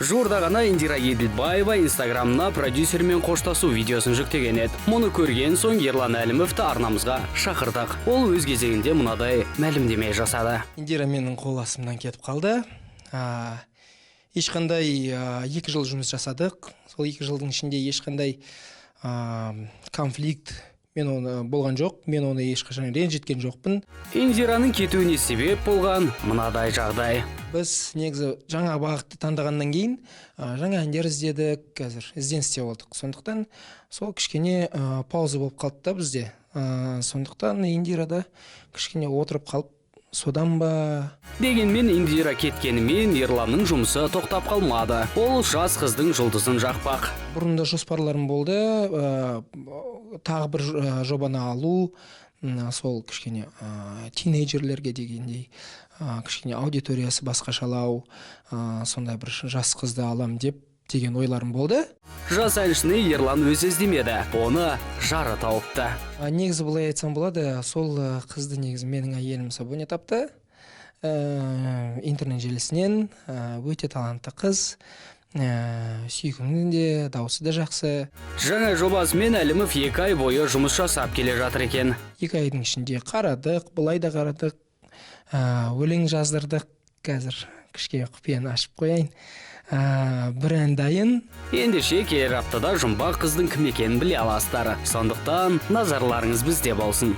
Жуырда ғана Индира Еділбаева Инстаграмына продюсермен қоштасу видеосын жүктеген еді. Мұны көрген соң Ерлан Әлімовті арнамызға шақырдық. Ол өз кезегінде мынадай мәлімдеме жасады. Индира менің қол астымнан кетіп қалды. Ешқандай 2 жыл жұмыс жасадық. Сол 2 жылдың ішінде ешқандай конфликт болған жоқ. Мен оны ешқашан ренжіткен жоқпын. Индираның кетуіне себеп болған мынадай жағдай. Біз негізі жаңа бағытты таңдағаннан кейін жаңа әндер іздедік, қазір ізденісте болдық. Сондықтан сол кішкене пауза болып қалды да бізде. Сондықтан Индирада кішкене отырып қалып, содан ба... Дегенмен Индира кеткенімен Ерланның жұмысы тоқтап қалмады. Ол жас қыздың жұлдызын жақпақ. Бұрында жоспарларым болды, тағы бір жобаны алу, сол кішкене тинейджерлерге дегендей, кішкене аудиториясы басқашалау, сондай бір жас қызды алам деген ойларым болды. Жас әншіні Ерлан өзі іздемеді, оны жары тауыпты. Негізі бұлай айтсам болады, сол қызды негізі менің әйелім Сабоня тапты. Интернет желісінен өте талантты қыз, сүйкімді де, дауысы да жақсы. Жаңа жобасымен Әлімов 2 ай бойы жұмыс жасап келе жатыр екен. 2 айдың ішінде қарадық, бұлай да қарадық, өлең жаздырдық. Қазір кішкене құпияны ашып қояйын. Бір ән дайын. Ендеше келер аптада жұмбақ қыздың кім екенін біле аласыздар. Сондықтан назарларыңыз бізде болсын.